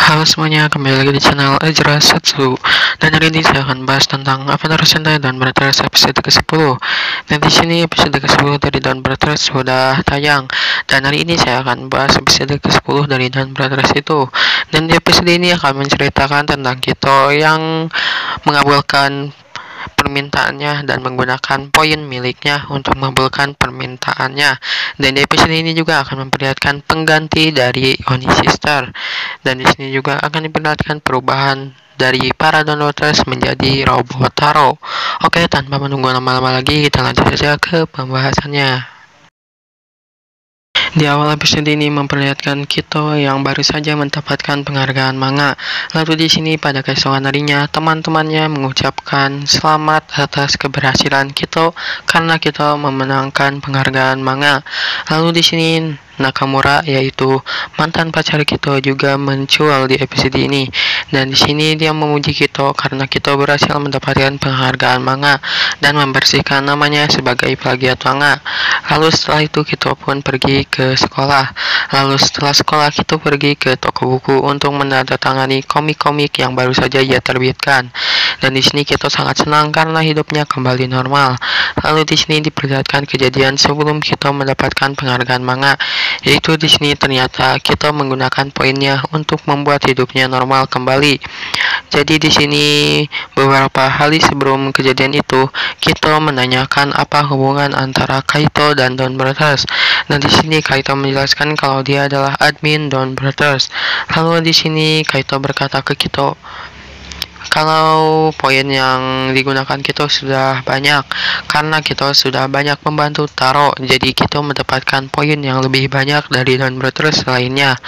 Halo semuanya, kembali lagi di channel Ezra Setsu. Dan hari ini saya akan bahas tentang Avatar Sentai Dawn Brothers episode ke-10. Dan di sini episode ke-10 dari Dawn Brothers sudah tayang. Dan hari ini saya akan bahas episode ke-10 dari Dawn Brothers itu. Dan di episode ini akan menceritakan tentang Kito yang mengabulkan permintaannya dan menggunakan poin miliknya untuk mengabulkan permintaannya. Dan di episode ini juga akan memperlihatkan pengganti dari Oni Sister. Dan di sini juga akan diperlihatkan perubahan dari para Donators menjadi robot Taro. Oke, tanpa menunggu lama-lama lagi, kita lanjut saja ke pembahasannya. Di awal episode ini memperlihatkan Kito yang baru saja mendapatkan penghargaan manga. Lalu di sini pada keesokan harinya teman-temannya mengucapkan selamat atas keberhasilan Kito karena Kito memenangkan penghargaan manga. Lalu di sini Nakamura, yaitu mantan pacar Kito, juga muncul di episode ini. Dan di sini dia memuji Kito karena Kito berhasil mendapatkan penghargaan manga dan membersihkan namanya sebagai plagiat manga. Lalu setelah itu Kito pun pergi ke sekolah. Lalu setelah sekolah Kito pergi ke toko buku untuk menandatangani komik-komik yang baru saja ia terbitkan. Dan di sini Kito sangat senang karena hidupnya kembali normal. Lalu di sini diperlihatkan kejadian sebelum Kito mendapatkan penghargaan manga, yaitu di sini ternyata Kito menggunakan poinnya untuk membuat hidupnya normal kembali. Jadi di sini beberapa hari sebelum kejadian itu, Kito menanyakan apa hubungan antara Kaito dan Dawn Brothers. Dan di sini Kaito menjelaskan kalau dia adalah admin Dawn Brothers. Lalu di sini Kaito berkata ke Kito kalau poin yang digunakan Kito sudah banyak karena Kito sudah banyak membantu Taro, jadi Kito mendapatkan poin yang lebih banyak dari Dawn Brothers lainnya.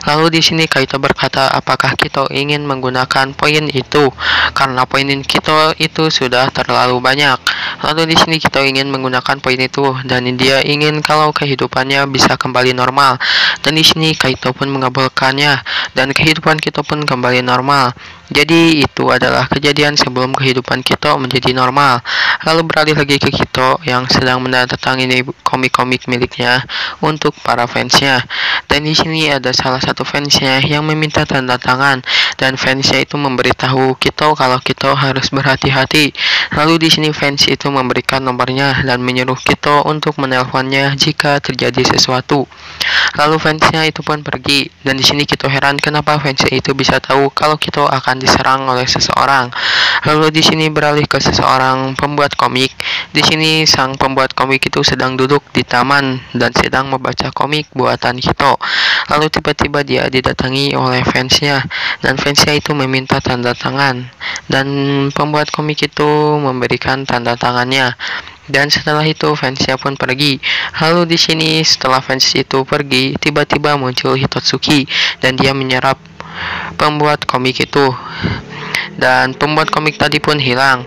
Lalu di sini Kaito berkata apakah Kito ingin menggunakan poin itu karena poin Kito itu sudah terlalu banyak. Lalu di sini Kito ingin menggunakan poin itu dan dia ingin kalau kehidupannya bisa kembali normal. Dan di sini Kaito pun mengabulkannya dan kehidupan Kito pun kembali normal. Jadi itu adalah kejadian sebelum kehidupan Kito menjadi normal. Lalu beralih lagi ke Kito yang sedang menandatangani komik-komik miliknya untuk para fansnya. Dan di sini ada salah satu fansnya yang meminta tanda tangan dan fansnya itu memberitahu Kito kalau Kito harus berhati-hati. Lalu di sini fans itu memberikan nomornya dan menyuruh Kito untuk menelponnya jika terjadi sesuatu. Lalu fansnya itu pun pergi dan di sini Kito heran kenapa fansnya itu bisa tahu kalau Kito akan diserang oleh seseorang. Lalu di sini beralih ke seseorang pembuat komik. Di sini sang pembuat komik itu sedang duduk di taman dan sedang membaca komik buatan Kito. Lalu tiba-tiba dia didatangi oleh fansnya dan fansnya itu meminta tanda tangan dan pembuat komik itu memberikan tanda tangannya. Dan setelah itu fansnya pun pergi. Lalu di sini setelah fans itu pergi, tiba-tiba muncul Hitotsuki dan dia menyerap pembuat komik itu. Dan pembuat komik tadi pun hilang.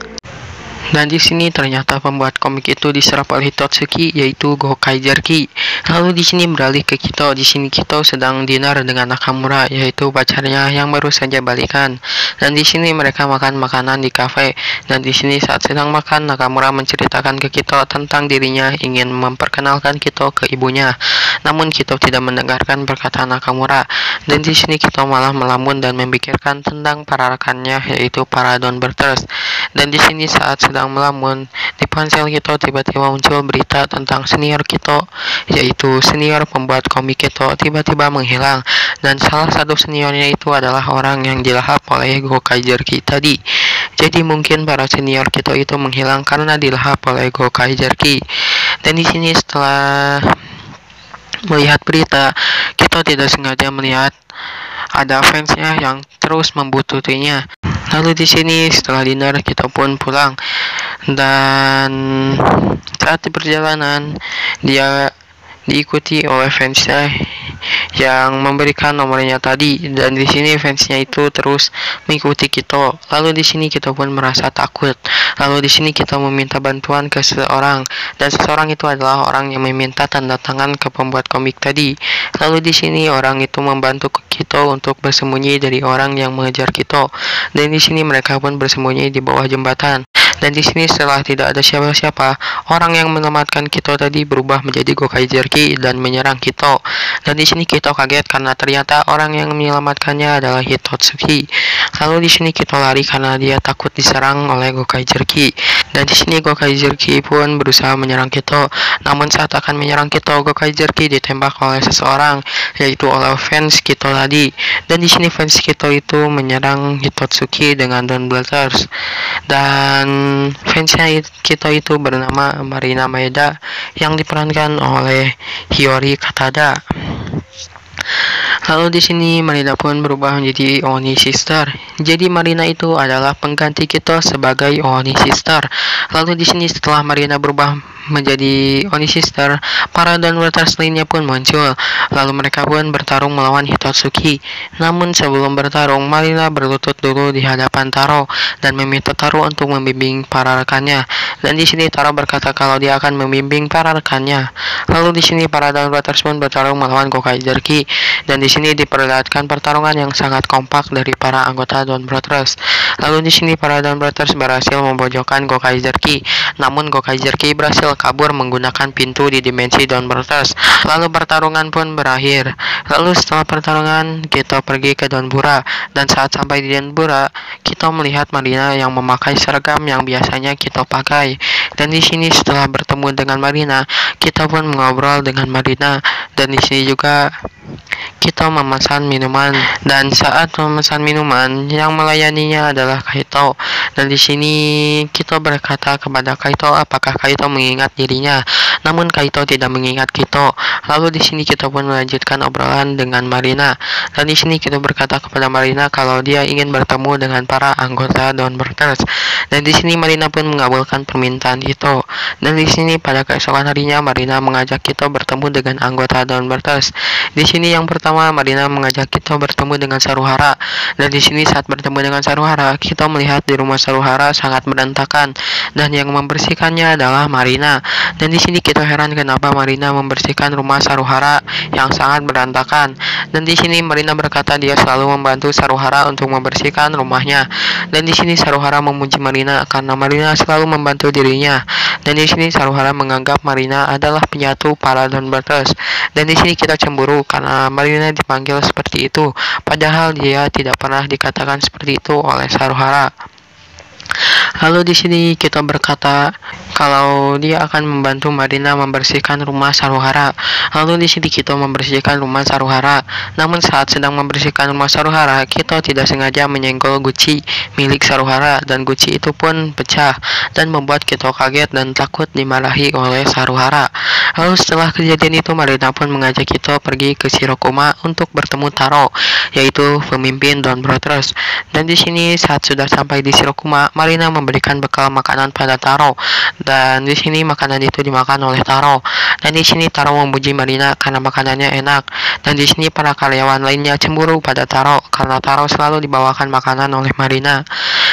Dan di sini ternyata pembuat komik itu diserap oleh Hitotsuki, yaitu Gokai Jerky. Lalu di sini beralih ke Kito. Di sini Kito sedang dinner dengan Nakamura, yaitu pacarnya yang baru saja balikan. Dan di sini mereka makan makanan di kafe. Dan di sini saat sedang makan, Nakamura menceritakan ke Kito tentang dirinya ingin memperkenalkan Kito ke ibunya. Namun Kito tidak mendengarkan perkataan Nakamura. Dan di sini Kito malah melamun dan memikirkan tentang para rekannya, yaitu para Dawn Brothers. Dan di sini saat sedang melamun, di ponsel Kito tiba-tiba muncul berita tentang senior Kito, yaitu senior pembuat komik Kito tiba-tiba menghilang. Dan salah satu seniornya itu adalah orang yang dilahap oleh Gokai Jerky tadi. Jadi mungkin para senior Kito itu menghilang karena dilahap oleh Gokai Jerky. Dan di sini setelah melihat berita, Kito tidak sengaja melihat ada fansnya yang terus membututinya. Lalu di sini setelah dinner Kito pun pulang dan saat di perjalanan dia diikuti oleh fansnya yang memberikan nomornya tadi. Dan di sini fansnya itu terus mengikuti Kito. Lalu di sini Kito pun merasa takut. Lalu di sini Kito meminta bantuan ke seseorang dan seseorang itu adalah orang yang meminta tanda tangan ke pembuat komik tadi. Lalu di sini orang itu membantu Kito untuk bersembunyi dari orang yang mengejar Kito. Dan di sini mereka pun bersembunyi di bawah jembatan. Dan di sini setelah tidak ada siapa-siapa, orang yang menyelamatkan Kito tadi berubah menjadi Gokaigerki dan menyerang Kito. Dan di sini Kito kaget karena ternyata orang yang menyelamatkannya adalah Hitotsuki. Lalu di sini Kito lari karena dia takut diserang oleh Gokaigerki. Dan di sini Gokaigerki pun berusaha menyerang Kito. Namun saat akan menyerang Kito, Gokaigerki ditembak oleh seseorang, yaitu oleh fans Kito tadi. Dan di sini fans Kito itu menyerang Hitotsuki dengan Dawn Blatters. Dan fansnya Kito itu bernama Marina Maeda yang diperankan oleh Hiyori Katada. Lalu di sini Marina pun berubah menjadi Oni Sister. Jadi Marina itu adalah pengganti Kito sebagai Oni Sister. Lalu di sini setelah Marina berubah menjadi Oni Sister, para Dawn Blatters lainnya pun muncul. Lalu mereka pun bertarung melawan Hitotsuki. Namun sebelum bertarung, Marina berlutut dulu di hadapan Taro dan meminta Taro untuk membimbing para rekannya. Dan di sini Taro berkata kalau dia akan membimbing para rekannya. Lalu di sini para Dawn Blatters pun bertarung melawan Gokaigerki. Dan di sini diperlihatkan pertarungan yang sangat kompak dari para anggota Dawn Blatters. Lalu di sini para Dawn Blatters berhasil memojokkan Gokaigerki. Namun Gokaigerki berhasil kabur menggunakan pintu di dimensi Dawn Blatters. Lalu pertarungan pun berakhir. Lalu setelah pertarungan, Kito pergi ke Donbura. Dan saat sampai di Donbura, Kito melihat Marina yang memakai seragam yang biasanya Kito pakai. Dan di sini setelah bertemu dengan Marina, Kito pun mengobrol dengan Marina. Dan di sini juga Kito memesan minuman, dan saat memesan minuman yang melayaninya adalah Kaito. Dan di sini Kito berkata kepada Kaito apakah Kaito mengingat dirinya. Namun Kaito tidak mengingat Kito. Lalu di sini Kito pun melanjutkan obrolan dengan Marina. Dan di sini Kito berkata kepada Marina kalau dia ingin bertemu dengan para anggota Dawn Blatters. Dan di sini Marina pun mengabulkan permintaan Kito. Dan di sini pada keesokan harinya Marina mengajak Kito bertemu dengan anggota Dawn Blatters. Di sini yang pertama Marina mengajak Kito bertemu dengan Saruhara. Dan di sini saat bertemu dengan Saruhara, Kito melihat di rumah Saruhara sangat berantakan dan yang membersihkannya adalah Marina. Dan di sini Kito heran kenapa Marina membersihkan rumah Saruhara yang sangat berantakan. Dan di sini Marina berkata dia selalu membantu Saruhara untuk membersihkan rumahnya. Dan di sini Saruhara memuji Marina karena Marina selalu membantu dirinya. Dan di sini Saruhara menganggap Marina adalah penyatu para Dawn Blatters. Dan di sini kita cemburu karena Marina dipanggil seperti itu, padahal dia tidak pernah dikatakan seperti itu oleh Saruhara. Lalu di sini kita berkata kalau dia akan membantu Marina membersihkan rumah Saruhara. Lalu di sini Kito membersihkan rumah Saruhara. Namun saat sedang membersihkan rumah Saruhara, Kito tidak sengaja menyenggol guci milik Saruhara dan guci itu pun pecah dan membuat Kito kaget dan takut dimarahi oleh Saruhara. Lalu setelah kejadian itu Marina pun mengajak Kito pergi ke Shirokuma untuk bertemu Taro, yaitu pemimpin Dawn Blatters. Dan di sini saat sudah sampai di Shirokuma, Marina memberikan bekal makanan pada Taro. Dan di sini makanan itu dimakan oleh Taro. Dan di sini Taro memuji Marina karena makanannya enak. Dan di sini para karyawan lainnya cemburu pada Taro karena Taro selalu dibawakan makanan oleh Marina.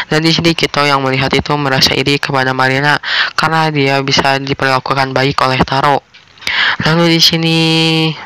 Dan di sini Kito yang melihat itu merasa iri kepada Marina karena dia bisa diperlakukan baik oleh Taro. Lalu di sini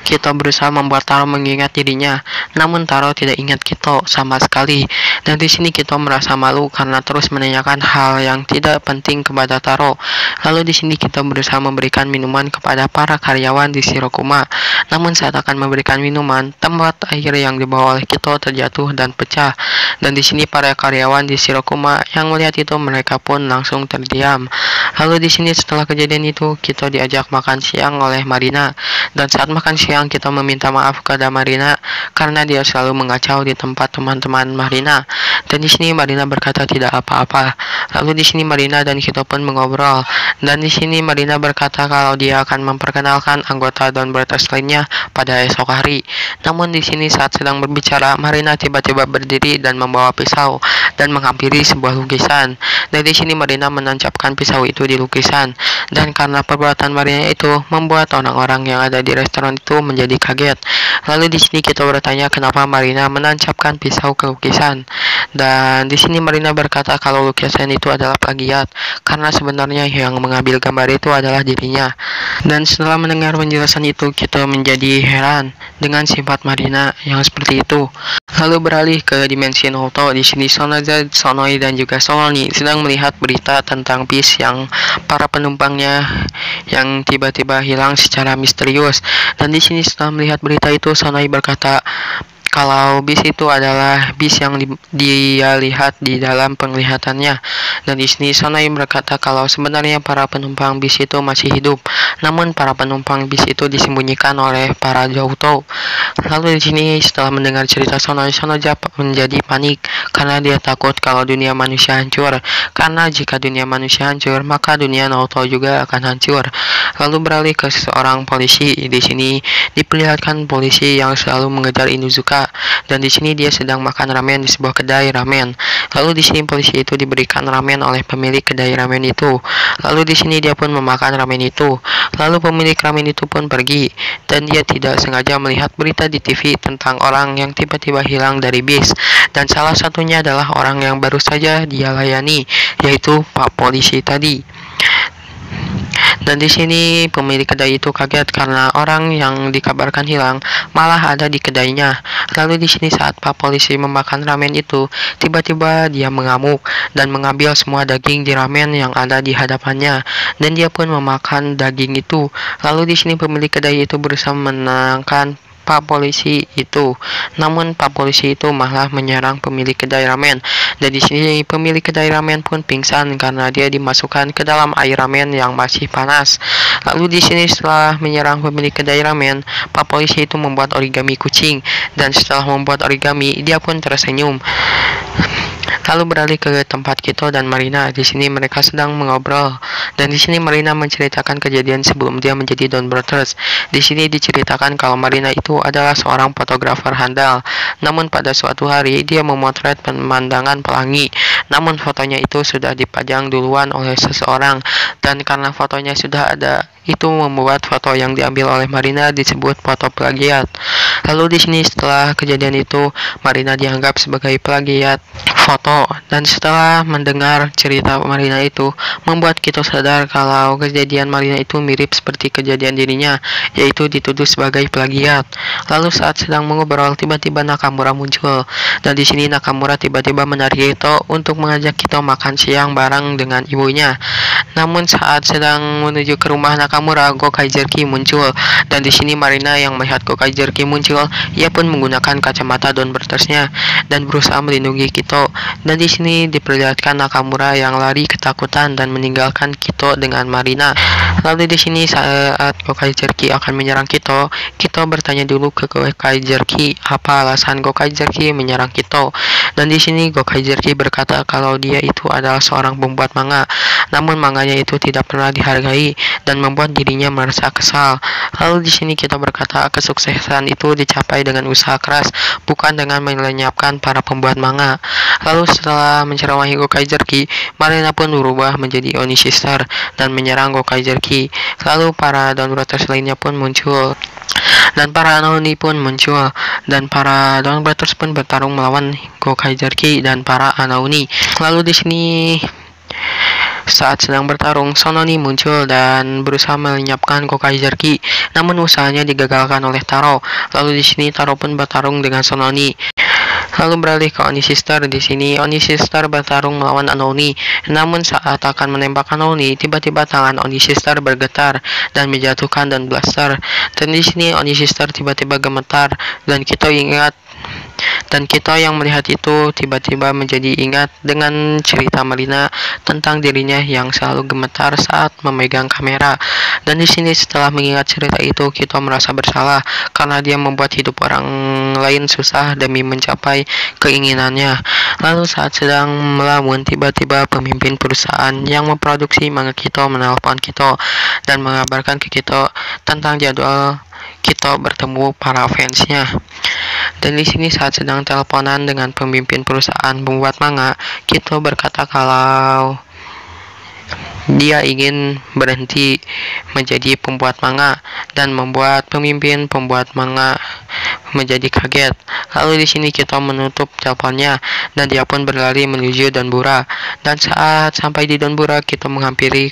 Kito berusaha membuat Taro mengingat dirinya, namun Taro tidak ingat Kito sama sekali. Dan di sini Kito merasa malu karena terus menanyakan hal yang tidak penting kepada Taro. Lalu di sini Kito berusaha memberikan minuman kepada para karyawan di Shirokuma. Namun saat akan memberikan minuman, tempat air yang dibawa oleh Kito terjatuh dan pecah. Dan di sini para karyawan di Shirokuma yang melihat itu mereka pun langsung terdiam. Lalu di sini setelah kejadian itu Kito diajak makan siang oleh Marina. Dan saat makan siang Kito meminta maaf kepada Marina karena dia selalu mengacau di tempat teman-teman Marina. Dan di sini Marina berkata tidak apa-apa. Lalu di sini Marina dan Kito pun mengobrol. Dan di sini Marina berkata kalau dia akan memperkenalkan anggota Dawn Blatters lainnya pada esok hari. Namun di sini saat sedang berbicara, Marina tiba-tiba berdiri dan membawa pisau dan menghampiri sebuah lukisan. Dan di sini Marina menancapkan pisau itu di lukisan. Dan karena perbuatan Marina itu membuat orang-orang yang ada di restoran itu menjadi kaget. Lalu di sini kita bertanya kenapa Marina menancapkan pisau ke lukisan. Dan di sini Marina berkata kalau lukisan itu adalah plagiat karena sebenarnya yang mengambil gambar itu adalah dirinya. Dan setelah mendengar penjelasan itu, kita menjadi heran dengan sifat Marina yang seperti itu. Lalu beralih ke dimensi Naruto. Di sini Sonoza, Sonoi, dan juga Sononi sedang melihat berita tentang bis yang para penumpangnya yang tiba-tiba hilang secara misterius. Dan di sini setelah melihat berita itu, Sonoi berkata kalau bis itu adalah bis yang dia lihat di dalam penglihatannya. Dan di sini Sonoi berkata kalau sebenarnya para penumpang bis itu masih hidup, namun para penumpang bis itu disembunyikan oleh para Jouto. Lalu di sini setelah mendengar cerita Sonoi, Sonoja menjadi panik karena dia takut kalau dunia manusia hancur. Karena jika dunia manusia hancur, maka dunia Naruto juga akan hancur. Lalu beralih ke seorang polisi. Di sini diperlihatkan polisi yang selalu mengejar Inuzuka. Dan di sini dia sedang makan ramen di sebuah kedai ramen. Lalu di sini polisi itu diberikan ramen oleh pemilik kedai ramen itu. Lalu di sini dia pun memakan ramen itu. Lalu pemilik ramen itu pun pergi dan dia tidak sengaja melihat berita di TV tentang orang yang tiba-tiba hilang dari bis. Dan salah satunya adalah orang yang baru saja dia layani, yaitu Pak Polisi tadi. Dan di sini pemilik kedai itu kaget karena orang yang dikabarkan hilang malah ada di kedainya. Lalu di sini saat Pak Polisi memakan ramen itu, tiba-tiba dia mengamuk dan mengambil semua daging di ramen yang ada di hadapannya. Dan dia pun memakan daging itu. Lalu di sini pemilik kedai itu berusaha menenangkan Pak Polisi itu, namun Pak Polisi itu malah menyerang pemilik kedai ramen. Dan di sini pemilik kedai ramen pun pingsan karena dia dimasukkan ke dalam air ramen yang masih panas. Lalu di sini setelah menyerang pemilik kedai ramen, Pak Polisi itu membuat origami kucing. Dan setelah membuat origami, dia pun tersenyum. Lalu beralih ke tempat Kito dan Marina. Di sini mereka sedang mengobrol. Dan di sini Marina menceritakan kejadian sebelum dia menjadi Dawn Brothers. Di sini diceritakan kalau Marina itu adalah seorang fotografer handal. Namun pada suatu hari dia memotret pemandangan pelangi. Namun fotonya itu sudah dipajang duluan oleh seseorang. Dan karena fotonya sudah ada, itu membuat foto yang diambil oleh Marina disebut foto plagiat. Lalu di sini setelah kejadian itu, Marina dianggap sebagai plagiat foto. Dan setelah mendengar cerita Marina itu, membuat Kito sadar kalau kejadian Marina itu mirip seperti kejadian dirinya, yaitu dituduh sebagai plagiat. Lalu saat sedang mengobrol, tiba-tiba Nakamura muncul. Dan di sini Nakamura tiba-tiba menarik Kito untuk mengajak Kito makan siang bareng dengan ibunya. Namun saat sedang menuju ke rumah Nakamura, Gokai Jerky muncul. Dan di sini Marina yang melihat Gokai Jerky muncul, ia pun menggunakan kacamata Dawn Brothers-nya dan berusaha melindungi Kito. Dan di sini diperlihatkan Nakamura yang lari ketakutan dan meninggalkan Kito dengan Marina. Lalu di sini saat Gokai Jerky akan menyerang Kito, Kito bertanya dulu ke Gokai Jerky apa alasan Gokai Jerky menyerang Kito. Dan di sini Gokai Jerky berkata kalau dia itu adalah seorang pembuat manga, namun manganya itu tidak pernah dihargai dan membuat dirinya merasa kesal. Lalu di sini kita berkata kesuksesan itu dicapai dengan usaha keras, bukan dengan melenyapkan para pembuat manga. Lalu setelah menceramahi Gokai Jerky, Marina pun berubah menjadi Oni Sister dan menyerang Gokai Jerky. Lalu para Dawn Brothers lainnya pun muncul. Dan para Anaoni pun muncul. Dan para Dawn Brothers pun bertarung melawan Gokai Jerky dan para Anaoni. Lalu di sini saat sedang bertarung, Sononi muncul dan berusaha melenyapkan Gokai Jerky. Namun usahanya digagalkan oleh Taro. Lalu di sini Taro pun bertarung dengan Sononi. Lalu beralih ke Oni Sister. Di sini Oni Sister bertarung melawan Anaoni. Namun saat akan menembak Anaoni, tiba-tiba tangan Oni Sister bergetar dan menjatuhkan Dawn Blaster. Dan di sini Oni Sister tiba-tiba gemetar dan Kito yang melihat itu tiba-tiba menjadi ingat dengan cerita Marina tentang dirinya yang selalu gemetar saat memegang kamera. Dan di sini setelah mengingat cerita itu, Kito merasa bersalah karena dia membuat hidup orang lain susah demi mencapai keinginannya. Lalu saat sedang melamun, tiba-tiba pemimpin perusahaan yang memproduksi manga Kito menelpon Kito dan mengabarkan ke Kito tentang jadwal Kito bertemu para fansnya. Dan di sini saat sedang teleponan dengan pemimpin perusahaan pembuat manga, Kito berkata kalau Dia ingin berhenti menjadi pembuat manga dan membuat pemimpin pembuat manga menjadi kaget. Lalu di sini Kito menutup teleponnya dan dia pun berlari menuju Donbura. Dan saat sampai di Donbura, Kito menghampiri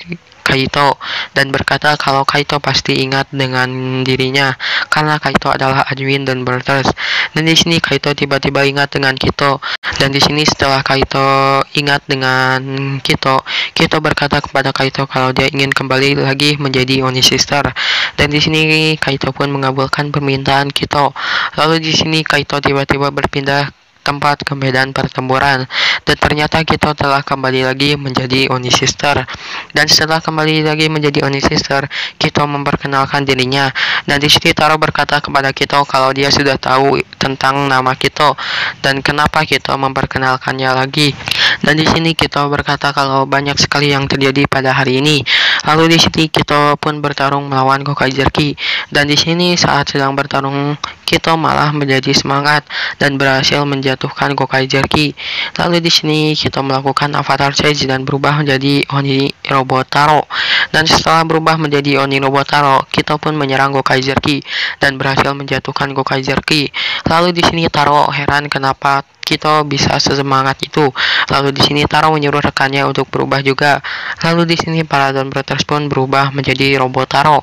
Kaito dan berkata kalau Kaito pasti ingat dengan dirinya karena Kaito adalah admin Donbrothers. Dan di sini Kaito tiba-tiba ingat dengan Kito. Dan di sini setelah Kaito ingat dengan Kito, Kito berkata kepada Kaito kalau dia ingin kembali lagi menjadi Oni Sister. Dan di sini Kaito pun mengabulkan permintaan Kito. Lalu di sini Kaito tiba-tiba berpindah tempat ke medan pertempuran dan ternyata Kito telah kembali lagi menjadi Oni Sister. Dan setelah kembali lagi menjadi Oni Sister, Kito memperkenalkan dirinya dan di sini Taro berkata kepada Kito kalau dia sudah tahu tentang nama Kito dan kenapa Kito memperkenalkannya lagi. Dan di sini Kito berkata kalau banyak sekali yang terjadi pada hari ini. Lalu di sini Kito pun bertarung melawan Gokaigerki dan di sini saat sedang bertarung Kito malah menjadi semangat dan berhasil menjatuhkan Gokaigerki. Lalu di sini Kito melakukan avatar change dan berubah menjadi Oni Robotaro. Dan setelah berubah menjadi Oni Robotaro, Kito pun menyerang Gokaigerki dan berhasil menjatuhkan Gokaigerki. Lalu di sini Taro heran kenapa Kito bisa sesemangat itu. Lalu di sini Taro menyuruh rekannya untuk berubah juga. Lalu di sini para Donbrothers pun berubah menjadi Robotaro.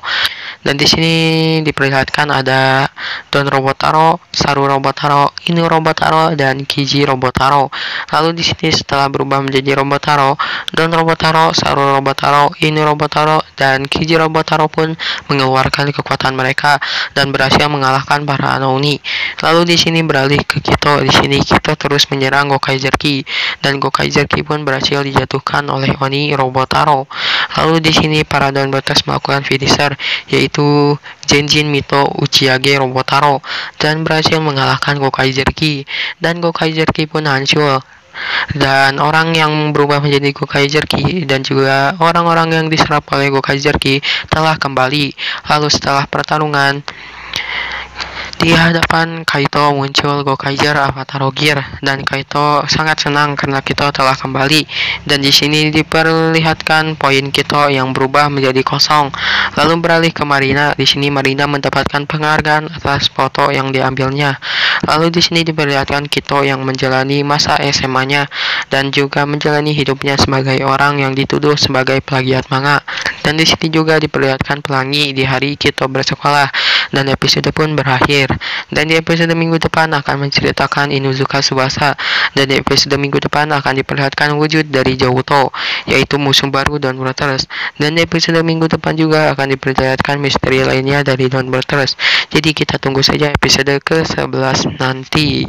Dan di sini diperlihatkan ada Don Robotaro, Saru Robotaro, Inu Robotaro, dan Kiji Robotaro. Lalu di sini setelah berubah menjadi Robotaro, Don Robotaro, Saru Robotaro, Inu Robotaro, dan Kiji Robotaro pun mengeluarkan kekuatan mereka dan berhasil mengalahkan para Oni. Lalu di sini beralih ke Kito. Di sini Kito terus menyerang Gokaigerki dan Gokaigerki pun berhasil dijatuhkan oleh Oni Robotaro. Lalu di sini para Donbrothers melakukan finisher yaitu Genjin Mito Uchiage Robotaro dan berhasil mengalahkan Gokaigerki dan Gokaigerki pun hancur. Dan orang yang berubah menjadi Gokaigerki dan juga orang-orang yang diserap oleh Gokaigerki telah kembali. Lalu setelah pertarungan di hadapan Kaito muncul Gokaiger Avatar Gear dan Kaito sangat senang karena Kito telah kembali. Dan di sini diperlihatkan poin Kito yang berubah menjadi kosong. Lalu beralih ke Marina. Di sini Marina mendapatkan penghargaan atas foto yang diambilnya. Lalu di sini diperlihatkan Kito yang menjalani masa SMA-nya dan juga menjalani hidupnya sebagai orang yang dituduh sebagai plagiat manga. Dan di sini juga diperlihatkan pelangi di hari Kito bersekolah dan episode pun berakhir. Dan di episode minggu depan akan menceritakan Inuzuka Tsubasa dan di episode minggu depan akan diperlihatkan wujud dari Jouto yaitu musuh baru Donbrothers. Dan di episode minggu depan juga akan diperlihatkan misteri lainnya dari Donbrothers. Jadi kita tunggu saja episode ke-11 nanti.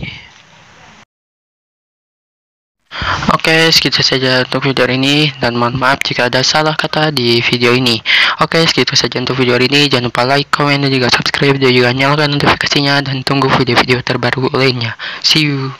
Oke, segitu saja untuk video ini dan mohon maaf jika ada salah kata di video ini. Oke, segitu saja untuk video ini. Jangan lupa like, komen, dan juga subscribe dan juga nyalakan notifikasinya dan tunggu video-video terbaru lainnya. See you.